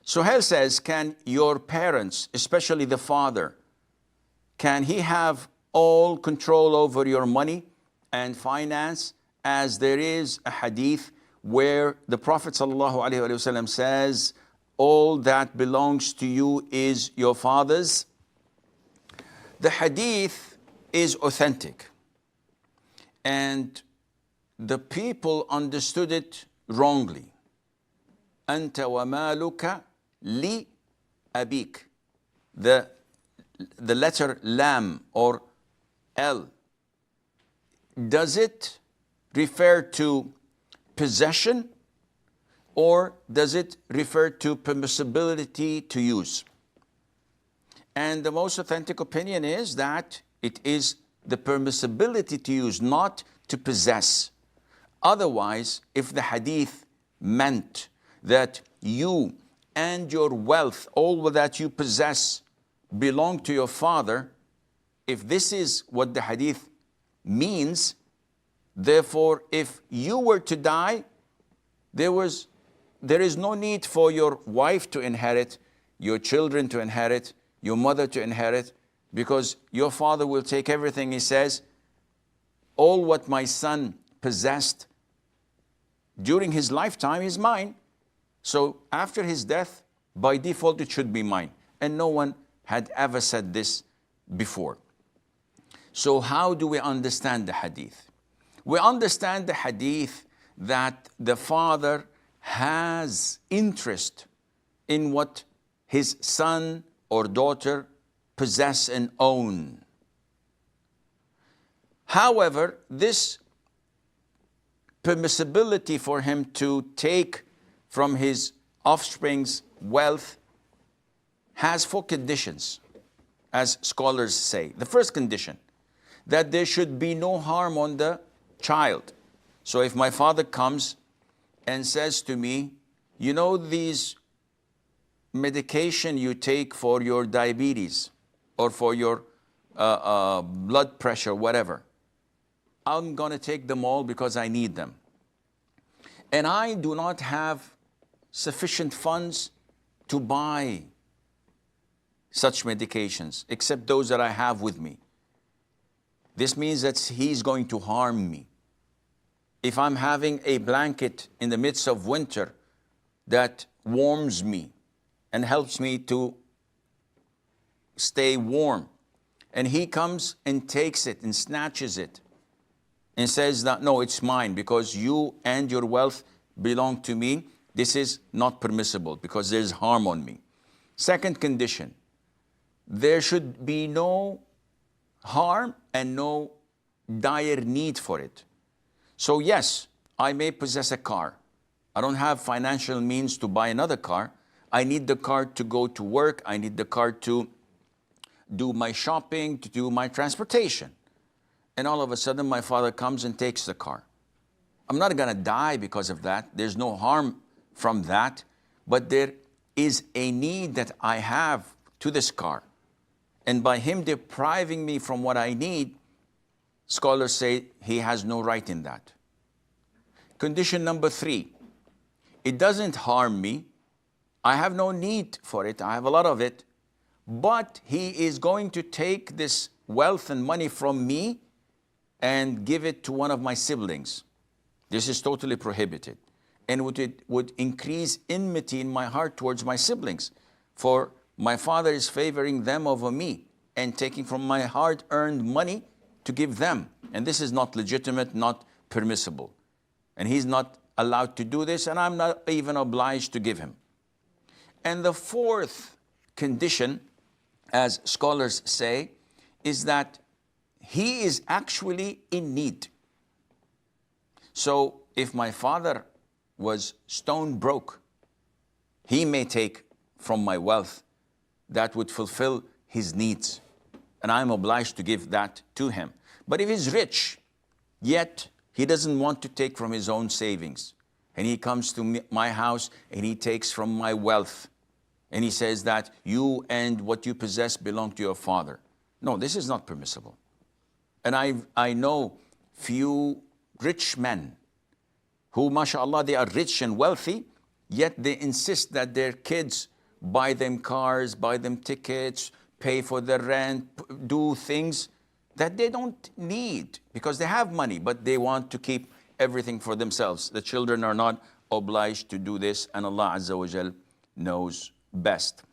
Suhail says, can your parents, especially the father, can he have all control over your money and finance, as there is a hadith where the Prophet ﷺ says, all that belongs to you is your father's? The hadith is authentic, and the people understood it wrongly. أنت ومالك لأبيك. The letter lam or L, does it refer to possession, or does it refer to permissibility to use? And the most authentic opinion is that it is the permissibility to use, not to possess. Otherwise, if the hadith meant that you and your wealth, all that you possess, belong to your father, if this is what the hadith means, therefore, if you were to die, there is no need for your wife to inherit, your children to inherit, your mother to inherit, because your father will take everything. He says, all what my son possessed during his lifetime is mine. So after his death, by default, it should be mine. And no one had ever said this before. So how do we understand the hadith? We understand the hadith that the father has interest in what his son or daughter possess and own. However, this permissibility for him to take from his offspring's wealth has 4 conditions, as scholars say. The first condition, that there should be no harm on the child. So if my father comes and says to me, you know these medication you take for your diabetes or for your blood pressure, whatever, I'm going to take them all because I need them. And I do not have sufficient funds to buy such medications, except those that I have with me. This means that he's going to harm me. If I'm having a blanket in the midst of winter that warms me and helps me to stay warm, and he comes and takes it and snatches it and says that, no, it's mine because you and your wealth belong to me, this is not permissible because there's harm on me. Second condition, there should be no harm and no dire need for it. So yes, I may possess a car. I don't have financial means to buy another car. I need the car to go to work. I need the car to do my shopping, to do my transportation. And all of a sudden, my father comes and takes the car. I'm not going to die because of that. There's no harm from that. But there is a need that I have to this car. And by him depriving me from what I need, scholars say he has no right in that. Condition number 3, it doesn't harm me. I have no need for it. I have a lot of it. But he is going to take this wealth and money from me and give it to one of my siblings. This is totally prohibited. And it would increase enmity in my heart towards my siblings. For my father is favoring them over me and taking from my hard-earned money to give them. And this is not legitimate, not permissible. And he's not allowed to do this, and I'm not even obliged to give him. And the fourth condition, as scholars say, is that he is actually in need. So if my father was stone broke, he may take from my wealth that would fulfill his needs, and I'm obliged to give that to him. But if he's rich, yet he doesn't want to take from his own savings, and he comes to my house and he takes from my wealth, and he says that you and what you possess belong to your father. No, this is not permissible. And I know few rich men who, mashallah, they are rich and wealthy, yet they insist that their kids buy them cars, buy them tickets, pay for their rent, do things that they don't need because they have money, but they want to keep everything for themselves. The children are not obliged to do this, and Allah Azza wa Jal knows best.